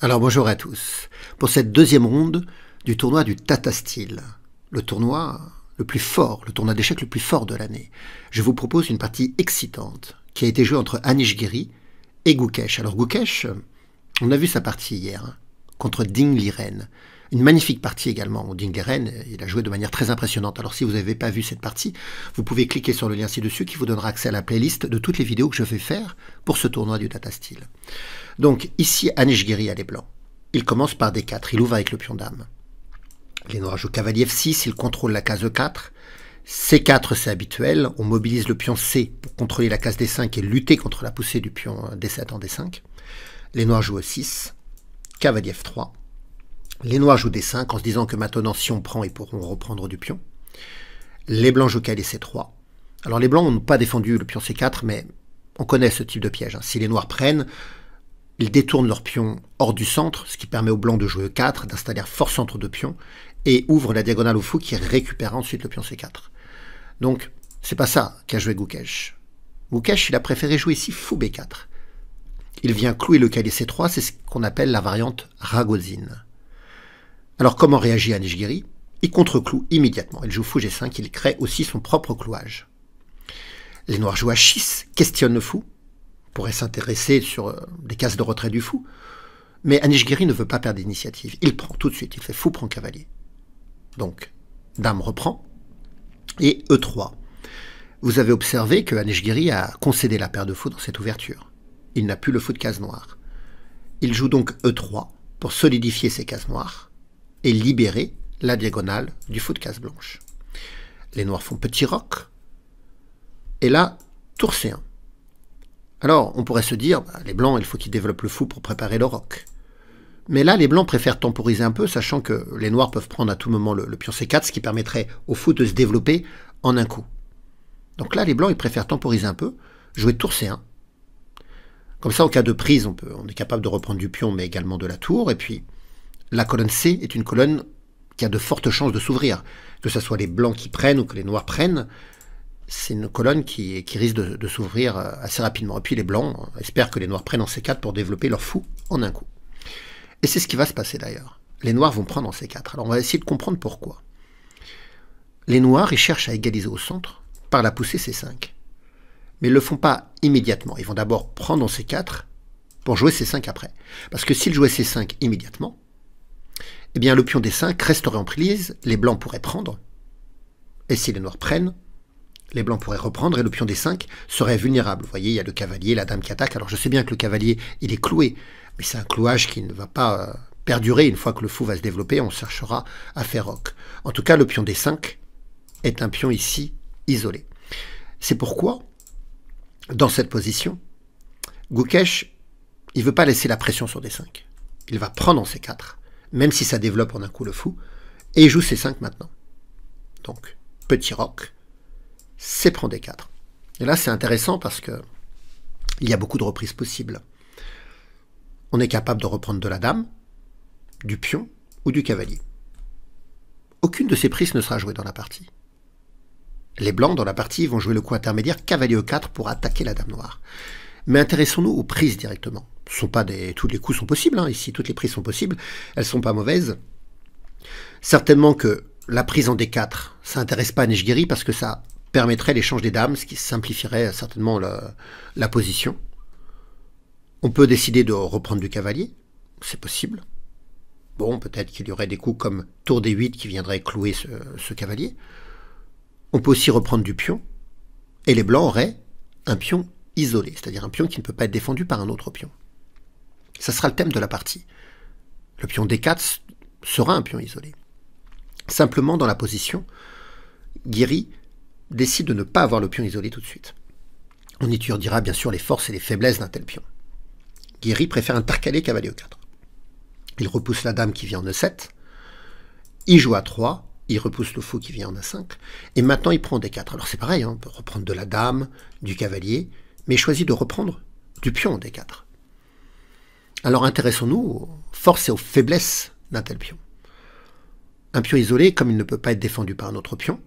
Alors bonjour à tous. Pour cette deuxième ronde du tournoi du Tata Steel, le tournoi le plus fort, le tournoi d'échecs le plus fort de l'année, je vous propose une partie excitante qui a été jouée entre Anish Giri et Gukesh. Alors Gukesh, on a vu sa partie hier contre Ding Liren. Une magnifique partie également où Ding Liren, il a joué de manière très impressionnante. Alors si vous n'avez pas vu cette partie, vous pouvez cliquer sur le lien ci-dessus qui vous donnera accès à la playlist de toutes les vidéos que je vais faire pour ce tournoi du Tata Steel. Donc ici, Anish Giri a les blancs. Il commence par D4, il ouvre avec le pion dame. Les noirs jouent cavalier F6, il contrôle la case E4. C4 c'est habituel, on mobilise le pion C pour contrôler la case D5 et lutter contre la poussée du pion D7 en D5. Les noirs jouent E6, cavalier F3. Les noirs jouent D5 en se disant que maintenant si on prend, ils pourront reprendre du pion. Les blancs jouent cavalier C3. Alors les blancs n'ont pas défendu le pion C4, mais on connaît ce type de piège. Si les noirs prennent, ils détournent leur pion hors du centre, ce qui permet aux blancs de jouer E4, d'installer un fort centre de pion, et ouvre la diagonale au fou qui récupère ensuite le pion C4. Donc, c'est pas ça qu'a joué Gukesh. Gukesh, il a préféré jouer ici fou B4. Il vient clouer le cavalier C3, c'est ce qu'on appelle la variante Ragozin. Alors, comment réagit Anish Giri? Il contre-cloue immédiatement. Il joue fou G5, il crée aussi son propre clouage. Les noirs jouent H6, questionnent le fou, pourrait s'intéresser sur des cases de retrait du fou. Mais Anish Giri ne veut pas perdre d'initiative. Il prend tout de suite, il fait fou prend cavalier. Donc, dame reprend, et E3. Vous avez observé que Anish Giri a concédé la paire de fou dans cette ouverture. Il n'a plus le fou de case noire. Il joue donc E3 pour solidifier ses cases noires et libérer la diagonale du fou de case blanche. Les noirs font petit roc, et là, tour C1. Alors, on pourrait se dire, les blancs, il faut qu'ils développent le fou pour préparer le roc. Mais là, les blancs préfèrent temporiser un peu, sachant que les noirs peuvent prendre à tout moment le pion C4, ce qui permettrait au fou de se développer en un coup. Donc là, les blancs, ils préfèrent temporiser un peu, jouer tour C1. Comme ça, en cas de prise, on est capable de reprendre du pion, mais également de la tour. Et puis, la colonne C est une colonne qui a de fortes chances de s'ouvrir. Que ce soit les blancs qui prennent ou que les noirs prennent, c'est une colonne qui risque de s'ouvrir assez rapidement. Et puis les blancs espèrent que les noirs prennent en C4 pour développer leur fou en un coup. Et c'est ce qui va se passer d'ailleurs. Les noirs vont prendre en C4. Alors on va essayer de comprendre pourquoi. Les noirs, ils cherchent à égaliser au centre par la poussée C5. Mais ils ne le font pas immédiatement. Ils vont d'abord prendre en C4 pour jouer C5 après. Parce que s'ils jouaient C5 immédiatement, eh bien le pion D5 resterait en prise, les blancs pourraient prendre. Et si les noirs prennent, les blancs pourraient reprendre et le pion D5 serait vulnérable. Vous voyez, il y a le cavalier, la dame qui attaque. Alors je sais bien que le cavalier, il est cloué, mais c'est un clouage qui ne va pas perdurer. Une fois que le fou va se développer, on cherchera à faire roc. En tout cas, le pion D5 est un pion ici isolé. C'est pourquoi, dans cette position, Gukesh, il ne veut pas laisser la pression sur D5. Il va prendre en C4, même si ça développe en un coup le fou, et il joue C5 maintenant. Donc, petit roc. C prend D4. Et là, c'est intéressant parce que il y a beaucoup de reprises possibles. On est capable de reprendre de la dame, du pion ou du cavalier. Aucune de ces prises ne sera jouée dans la partie. Les blancs, dans la partie, vont jouer le coup intermédiaire cavalier E4 pour attaquer la dame noire. Mais intéressons-nous aux prises directement. Ce sont pas tous les coups sont possibles, hein. Ici, toutes les prises sont possibles. Elles ne sont pas mauvaises. Certainement que la prise en D4, ça n'intéresse pas Anish Giri parce que ça permettrait l'échange des dames, ce qui simplifierait certainement la position. On peut décider de reprendre du cavalier, c'est possible. Bon, peut-être qu'il y aurait des coups comme tour D8 qui viendraient clouer ce cavalier. On peut aussi reprendre du pion, et les blancs auraient un pion isolé, c'est-à-dire un pion qui ne peut pas être défendu par un autre pion. Ça sera le thème de la partie. Le pion D4 sera un pion isolé. Simplement, dans la position, Giri décide de ne pas avoir le pion isolé tout de suite. On étudiera bien sûr les forces et les faiblesses d'un tel pion. Giri préfère intercaler cavalier E4. Il repousse la dame qui vient en E7, il joue A3, il repousse le fou qui vient en A5, et maintenant il prend D4. Alors c'est pareil, hein, on peut reprendre de la dame, du cavalier, mais il choisit de reprendre du pion en D4. Alors intéressons-nous aux forces et aux faiblesses d'un tel pion. Un pion isolé, comme il ne peut pas être défendu par un autre pion,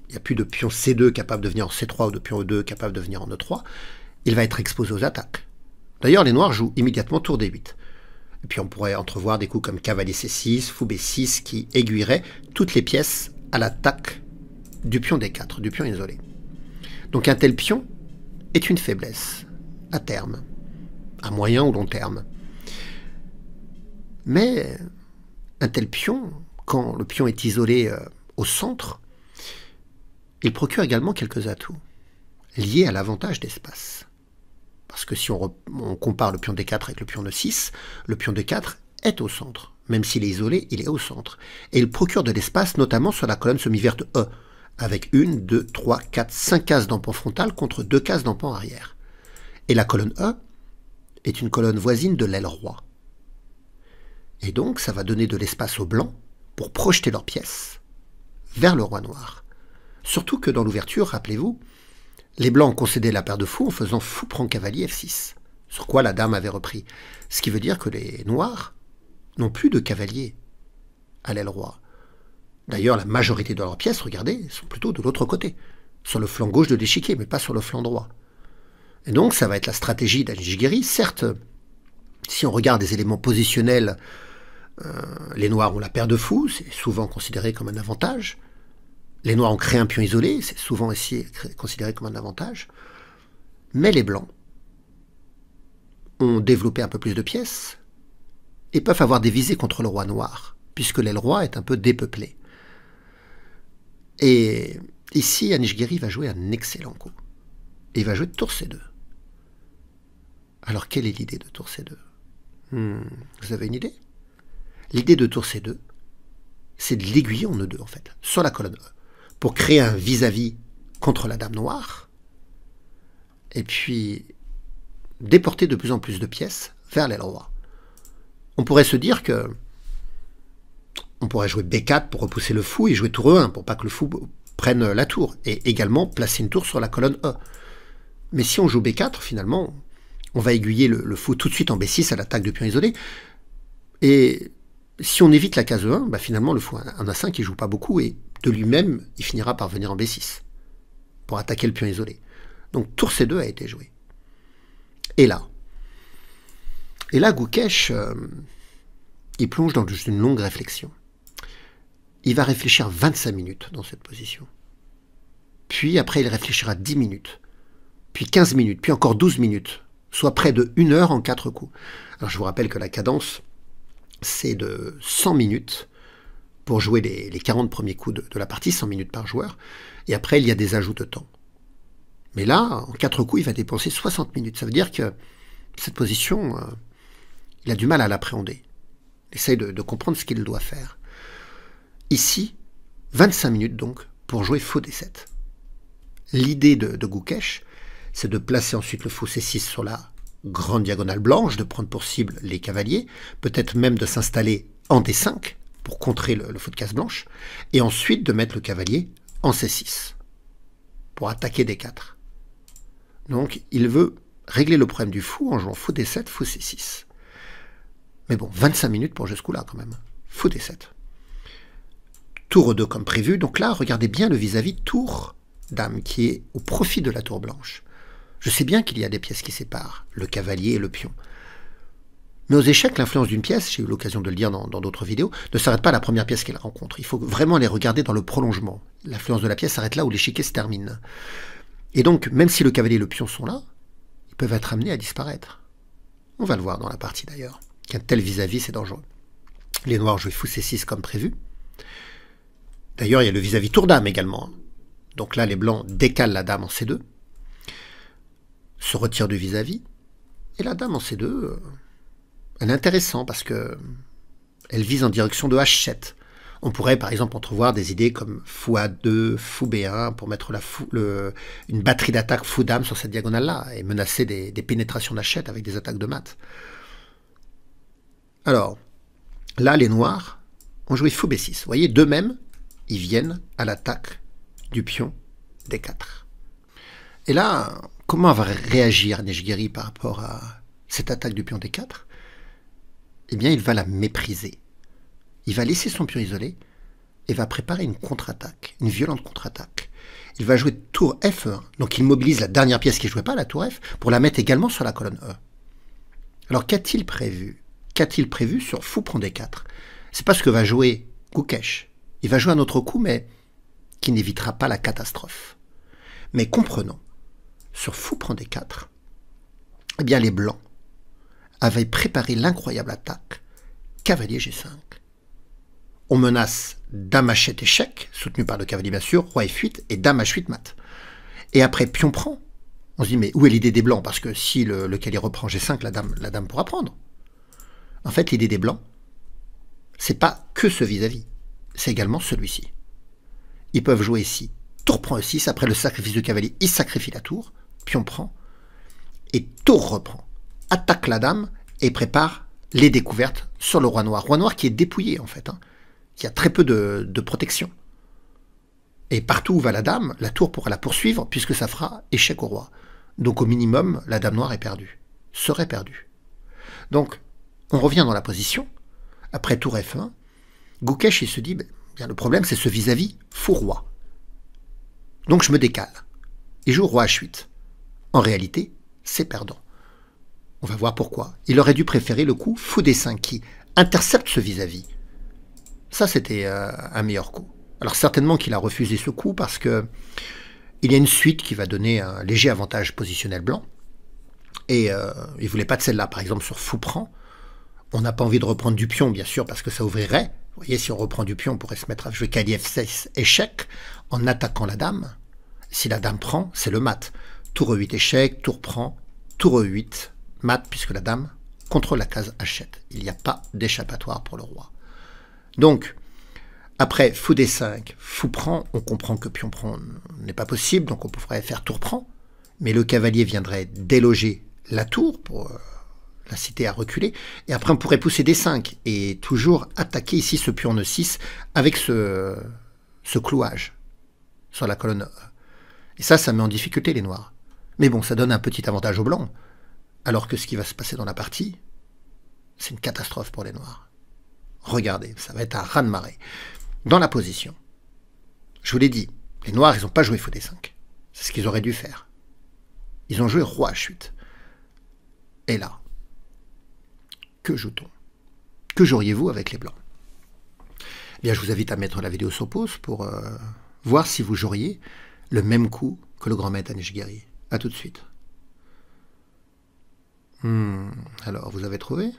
il n'y a plus de pion C2 capable de venir en C3 ou de pion E2 capable de venir en E3, il va être exposé aux attaques. D'ailleurs, les noirs jouent immédiatement tour D8. Et puis on pourrait entrevoir des coups comme cavalier C6, fou B6 qui aiguilleraient toutes les pièces à l'attaque du pion D4, du pion isolé. Donc un tel pion est une faiblesse, à terme, à moyen ou long terme. Mais un tel pion, quand le pion est isolé au centre, il procure également quelques atouts liés à l'avantage d'espace. Parce que si on compare le pion D4 avec le pion E6, le pion D4 est au centre. Même s'il est isolé, il est au centre. Et il procure de l'espace, notamment sur la colonne semi-verte E, avec 1, 2, 3, 4, 5 cases d'empan frontal contre 2 cases d'empan arrière. Et la colonne E est une colonne voisine de l'aile roi. Et donc, ça va donner de l'espace aux blancs pour projeter leurs pièces vers le roi noir. Surtout que dans l'ouverture, rappelez-vous, les blancs ont concédé la paire de fous en faisant fou prend cavalier F6, sur quoi la dame avait repris. Ce qui veut dire que les noirs n'ont plus de cavalier à l'aile roi. D'ailleurs, la majorité de leurs pièces, regardez, sont plutôt de l'autre côté, sur le flanc gauche de l'échiquier, mais pas sur le flanc droit. Et donc, ça va être la stratégie d'Anish-Giri. Certes, si on regarde des éléments positionnels, les noirs ont la paire de fous, c'est souvent considéré comme un avantage. Les noirs ont créé un pion isolé, c'est souvent aussi considéré comme un avantage. Mais les blancs ont développé un peu plus de pièces et peuvent avoir des visées contre le roi noir, puisque l'aile roi est un peu dépeuplée. Et ici, Anish-Giri va jouer un excellent coup. Il va jouer tour C2. Alors, quelle est l'idée de tour C2 Vous avez une idée? L'idée de tour C2, c'est de l'aiguiller en E2, en fait, sur la colonne E, pour créer un vis-à-vis contre la dame noire, et puis déporter de plus en plus de pièces vers l'aile roi. On pourrait se dire que on pourrait jouer B4 pour repousser le fou et jouer tour E1 pour pas que le fou prenne la tour, et également placer une tour sur la colonne E. Mais si on joue B4, finalement, on va aiguiller le fou tout de suite en B6 à l'attaque du pion isolé, et si on évite la case E1, bah finalement le fou en A5 il joue pas beaucoup, et de lui-même il finira par venir en B6 pour attaquer le pion isolé. Donc tour C2 a été joué. Et là Gukesh, il plonge dans une longue réflexion. Il va réfléchir 25 minutes dans cette position. Puis après il réfléchira 10 minutes, puis 15 minutes, puis encore 12 minutes, soit près de 1 heure en 4 coups. Alors je vous rappelle que la cadence, c'est de 100 minutes pour jouer les 40 premiers coups de la partie, 100 minutes par joueur, et après il y a des ajouts de temps. Mais là, en 4 coups, il va dépenser 60 minutes. Ça veut dire que cette position, il a du mal à l'appréhender. Il essaye de comprendre ce qu'il doit faire. Ici, 25 minutes donc pour jouer fou D7. L'idée de Gukesh, c'est de placer ensuite le fou C6 sur la grande diagonale blanche, de prendre pour cible les cavaliers, peut-être même de s'installer en D5 pour contrer le fou de case blanche, et ensuite de mettre le cavalier en C6 pour attaquer D4. Donc il veut régler le problème du fou en jouant fou D7, fou C6. Mais bon, 25 minutes pour jouer ce coup-là quand même. Fou D7. Tour E2 comme prévu. Donc là, regardez bien le vis-à-vis tour dame qui est au profit de la tour blanche. Je sais bien qu'il y a des pièces qui séparent, le cavalier et le pion. Mais aux échecs, l'influence d'une pièce, j'ai eu l'occasion de le dire dans d'autres vidéos, ne s'arrête pas à la première pièce qu'elle rencontre. Il faut vraiment les regarder dans le prolongement. L'influence de la pièce s'arrête là où l'échiquier se termine. Et donc, même si le cavalier et le pion sont là, ils peuvent être amenés à disparaître. On va le voir dans la partie d'ailleurs, qu'un tel vis-à-vis, c'est dangereux. Les noirs jouent fou C6 comme prévu. D'ailleurs, il y a le vis-à-vis tour dame également. Donc là, les blancs décalent la dame en C2, se retirent du vis-à-vis, et la dame en C2, elle est intéressante parce que elle vise en direction de H7. On pourrait par exemple entrevoir des idées comme fou A2, fou B1 pour mettre une batterie d'attaque fou dame sur cette diagonale-là et menacer des pénétrations d'H7 avec des attaques de mat. Alors, là, les noirs ont joué fou B6. Vous voyez, d'eux-mêmes, ils viennent à l'attaque du pion D4. Et là, comment va réagir Anish-Giri par rapport à cette attaque du pion D4? Eh bien, il va la mépriser. Il va laisser son pion isolé et va préparer une contre-attaque, une violente contre-attaque. Il va jouer tour F1, donc il mobilise la dernière pièce qui ne jouait pas, la tour F, pour la mettre également sur la colonne E. Alors, qu'a-t-il prévu? qu'a-t-il prévu sur fou prend D4? C'est pas ce que va jouer Gukesh. Il va jouer un autre coup, mais qui n'évitera pas la catastrophe. Mais comprenons, sur fou prend D4, eh bien les blancs avaient préparé l'incroyable attaque cavalier G5. On menace dame H7 échec, soutenu par le cavalier bien sûr, roi F8 et dame H8 mat. Et après pion prend, on se dit mais où est l'idée des blancs? Parce que si le cavalier reprend G5, la dame pourra prendre. En fait l'idée des blancs, c'est pas que ce vis-à-vis, c'est également celui-ci. Ils peuvent jouer ici, tour prend E6, après le sacrifice du cavalier, il sacrifie la tour, pion prend, et tour reprend, attaque la dame et prépare les découvertes sur le roi noir. Roi noir qui est dépouillé en fait, hein. Il y a très peu de protection. Et partout où va la dame, la tour pourra la poursuivre puisque ça fera échec au roi. Donc au minimum, la dame noire est perdue, serait perdue. Donc on revient dans la position, après tour F1, Gukesh il se dit, bien, le problème c'est ce vis-à-vis fou roi. Donc je me décale, et joue roi H8. En réalité, c'est perdant. On va voir pourquoi. Il aurait dû préférer le coup fou D5 qui intercepte ce vis-à-vis. Ça, c'était un meilleur coup. Alors certainement qu'il a refusé ce coup parce que il y a une suite qui va donner un léger avantage positionnel blanc. Et il ne voulait pas de celle-là. Par exemple, sur fou prend, on n'a pas envie de reprendre du pion, bien sûr, parce que ça ouvrirait. Vous voyez, si on reprend du pion, on pourrait se mettre à jouer cavalier F6 échec en attaquant la dame. Si la dame prend, c'est le mat. Tour E8 échec, tour prend, tour E8 mat, puisque la dame contrôle la case H7. Il n'y a pas d'échappatoire pour le roi. Donc, après fou D5, fou prend, on comprend que pion prend n'est pas possible, donc on pourrait faire tour prend, mais le cavalier viendrait déloger la tour pour l'inciter à reculer, et après on pourrait pousser D5, et toujours attaquer ici ce pion E6 avec ce clouage sur la colonne E. Et ça met en difficulté les noirs. Mais bon, ça donne un petit avantage aux blancs, alors que ce qui va se passer dans la partie, c'est une catastrophe pour les noirs. Regardez, ça va être un raz-de-marée. Dans la position, je vous l'ai dit, les noirs, ils n'ont pas joué fou D5. C'est ce qu'ils auraient dû faire. Ils ont joué roi H8. Et là, que joue-t-on? Que joueriez-vous avec les blancs? Eh bien, je vous invite à mettre la vidéo sur pause pour voir si vous joueriez le même coup que le grand maître Tanishgari. A tout de suite. Alors, vous avez trouvé?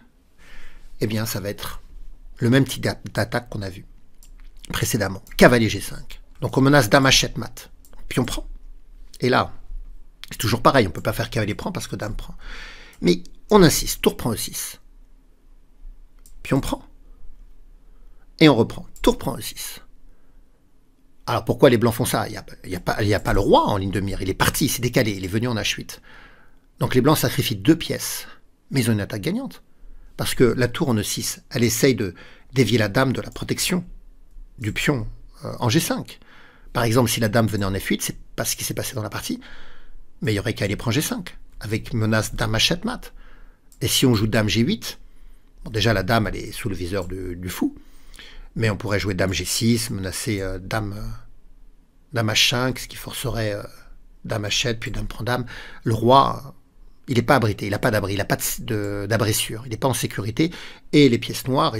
Eh bien, ça va être le même type d'attaque qu'on a vu précédemment. Cavalier G5. Donc on menace dame H7 mat. Puis on prend. Et là, c'est toujours pareil, on ne peut pas faire cavalier prend parce que dame prend. Mais on insiste, tour prend E6. Puis on prend. Et on reprend. Tour prend E6. Alors pourquoi les blancs font ça? Il n'y a pas le roi en ligne de mire. Il est parti, il s'est décalé, il est venu en H8. Donc les blancs sacrifient 2 pièces. Mais ils ont une attaque gagnante. Parce que la tour en E6, elle essaye de dévier la dame de la protection du pion en G5. Par exemple, si la dame venait en F8, c'est pas ce qui s'est passé dans la partie, mais il y aurait qu'à aller prendre G5, avec menace dame H7 mat. Et si on joue dame G8, bon, déjà la dame, elle est sous le viseur du fou, mais on pourrait jouer dame G6, menacer dame H5, ce qui forcerait dame H7, puis dame prend dame. Le roi, il n'est pas abrité, il n'a pas d'abri, il n'a pas d'abressure, il n'est pas en sécurité, et les pièces noires,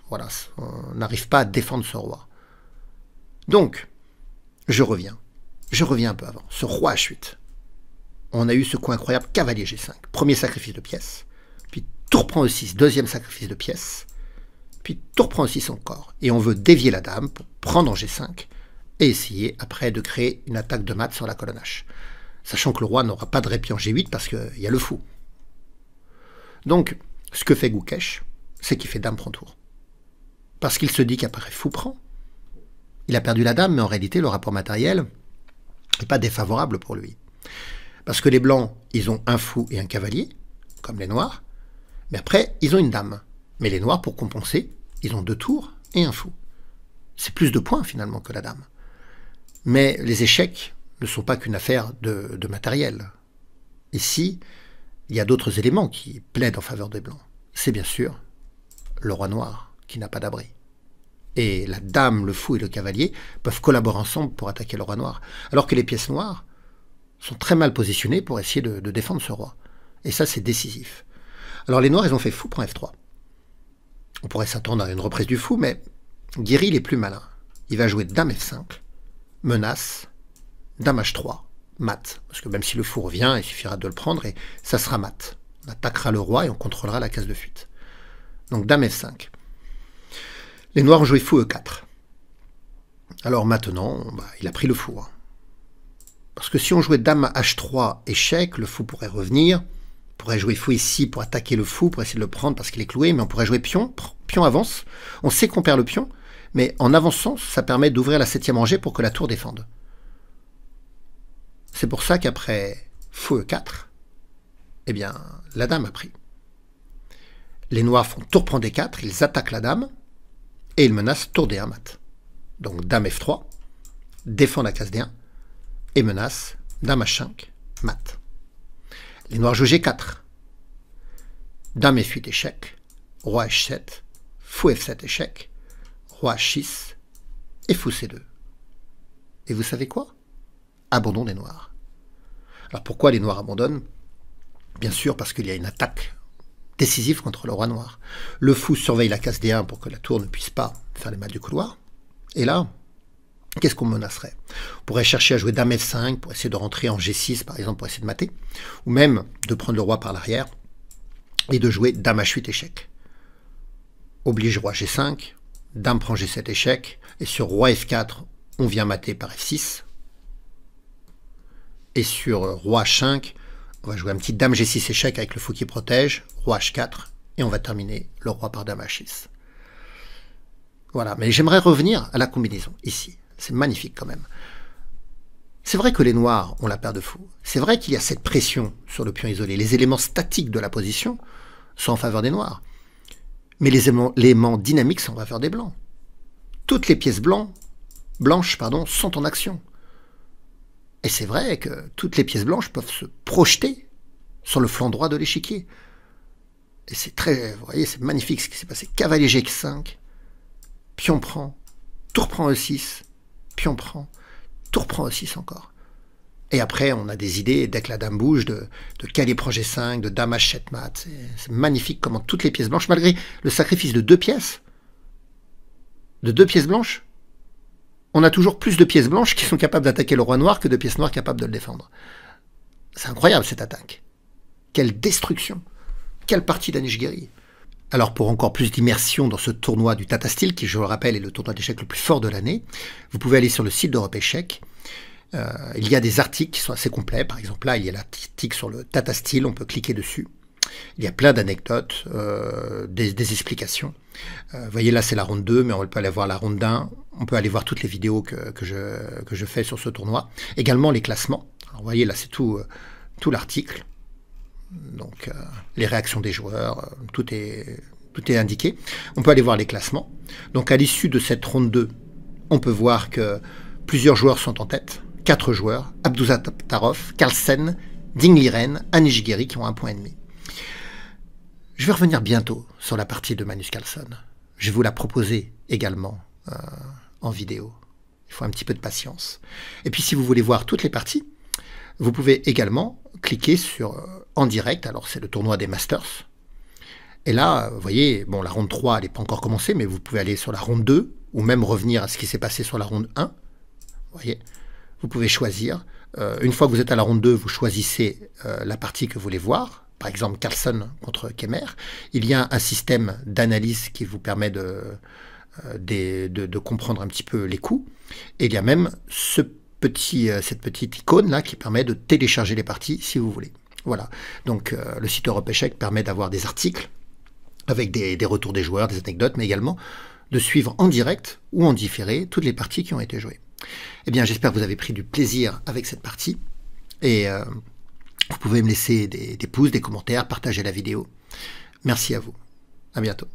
voilà, on n'arrive pas à défendre ce roi. Donc, je reviens un peu avant, ce roi H8. On a eu ce coup incroyable, cavalier G5, premier sacrifice de pièces, puis tour prend E6, deuxième sacrifice de pièces, puis tour prend E6 encore, et on veut dévier la dame pour prendre en G5, et essayer après de créer une attaque de mat sur la colonne H. Sachant que le roi n'aura pas de répit en G8 parce qu'il y a le fou. Donc, ce que fait Gukesh, c'est qu'il fait dame prend tour. Parce qu'il se dit qu'après fou prend, il a perdu la dame, mais en réalité, le rapport matériel n'est pas défavorable pour lui. Parce que les blancs, ils ont un fou et un cavalier, comme les noirs, mais après, ils ont une dame. Mais les noirs, pour compenser, ils ont 2 tours et un fou. C'est plus de points, finalement, que la dame. Mais les échecs ne sont pas qu'une affaire de matériel. Ici, il y a d'autres éléments qui plaident en faveur des blancs. C'est bien sûr le roi noir, qui n'a pas d'abri. Et la dame, le fou et le cavalier peuvent collaborer ensemble pour attaquer le roi noir. Alors que les pièces noires sont très mal positionnées pour essayer de défendre ce roi. Et ça, c'est décisif. Alors les noirs, ils ont fait fou prend F3. On pourrait s'attendre à une reprise du fou, mais Guéry, il est plus malin. Il va jouer dame F5, menace, dame H3, mat. Parce que même si le fou revient, il suffira de le prendre et ça sera mat. On attaquera le roi et on contrôlera la case de fuite. Donc dame F5. Les noirs ont joué fou E4. Alors maintenant, il a pris le fou. Parce que si on jouait dame H3 échec, le fou pourrait revenir. On pourrait jouer fou ici pour attaquer le fou, pour essayer de le prendre parce qu'il est cloué. Mais on pourrait jouer pion. Pion avance. On sait qu'on perd le pion. Mais en avançant, ça permet d'ouvrir la 7e rangée pour que la tour défende. C'est pour ça qu'après fou E4, eh bien, la dame a pris. Les noirs font tour prend D4, ils attaquent la dame, et ils menacent tour D1 mat. Donc dame F3, défend la case D1, et menace dame H5, mat. Les noirs jouent G4, dame F8 échec, roi H7, fou F7 échec, roi H6, et fou C2. Et vous savez quoi? Abandon des noirs. Alors pourquoi les noirs abandonnent? Bien sûr parce qu'il y a une attaque décisive contre le roi noir. Le fou surveille la case D1 pour que la tour ne puisse pas faire les mates du couloir. Et là, qu'est-ce qu'on menacerait? On pourrait chercher à jouer dame F5 pour essayer de rentrer en G6 par exemple pour essayer de mater. Ou même de prendre le roi par l'arrière et de jouer dame H8 échec. Oblige roi G5, dame prend G7 échec. Et sur roi F4, on vient mater par F6. Et sur roi H5, on va jouer un petit dame G6 échec avec le fou qui protège, roi H4, et on va terminer le roi par dame H6. Voilà, mais j'aimerais revenir à la combinaison, ici. C'est magnifique quand même. C'est vrai que les noirs ont la paire de fous. C'est vrai qu'il y a cette pression sur le pion isolé. Les éléments statiques de la position sont en faveur des noirs. Mais les éléments dynamiques sont en faveur des blancs. Toutes les pièces blanches sont en action. Et c'est vrai que toutes les pièces blanches peuvent se projeter sur le flanc droit de l'échiquier. Et c'est très, vous voyez, c'est magnifique ce qui s'est passé. Cavalier G5, pion prend, tour prend E6, pion prend, tour prend E6 encore. Et après, on a des idées, dès que la dame bouge, de cavalier prend G5, de dame H7 mat. C'est magnifique comment toutes les pièces blanches, malgré le sacrifice de deux pièces blanches, on a toujours plus de pièces blanches qui sont capables d'attaquer le roi noir que de pièces noires capables de le défendre. C'est incroyable cette attaque. Quelle destruction. Quelle partie d'Anish Guéry. Alors pour encore plus d'immersion dans ce tournoi du Tata Steel, qui je le rappelle est le tournoi d'échecs le plus fort de l'année, vous pouvez aller sur le site d'Europe Échecs. Il y a des articles qui sont assez complets. Par exemple là, il y a l'article sur le Tata Steel, on peut cliquer dessus. Il y a plein d'anecdotes, des explications. Vous voyez là c'est la ronde 2, mais on peut aller voir la ronde 1. On peut aller voir toutes les vidéos que je fais sur ce tournoi. Également les classements. Alors, vous voyez là c'est tout l'article. Donc les réactions des joueurs, tout est indiqué. On peut aller voir les classements. Donc à l'issue de cette ronde 2, on peut voir que plusieurs joueurs sont en tête. 4 joueurs, Abdusattarov, Carlsen, Ding Liren, Anish Guéry qui ont 1,5 point. Je vais revenir bientôt sur la partie de Magnus Carlsen. Je vais vous la proposer également en vidéo. Il faut un petit peu de patience. Et puis si vous voulez voir toutes les parties, vous pouvez également cliquer sur en direct. Alors c'est le tournoi des Masters. Et là, vous voyez, bon, la ronde 3, elle n'est pas encore commencée, mais vous pouvez aller sur la ronde 2, ou même revenir à ce qui s'est passé sur la ronde 1. Vous voyez, vous pouvez choisir. Une fois que vous êtes à la ronde 2, vous choisissez la partie que vous voulez voir. Par exemple, Carlsen contre Kemmer. Il y a un système d'analyse qui vous permet de comprendre un petit peu les coups. Et il y a même cette petite icône là qui permet de télécharger les parties si vous voulez. Voilà. Donc le site Europe Échecs permet d'avoir des articles avec des retours des joueurs, des anecdotes, mais également de suivre en direct ou en différé toutes les parties qui ont été jouées. Eh bien, j'espère que vous avez pris du plaisir avec cette partie. Et vous pouvez me laisser des pouces, des commentaires, partager la vidéo. Merci à vous. À bientôt.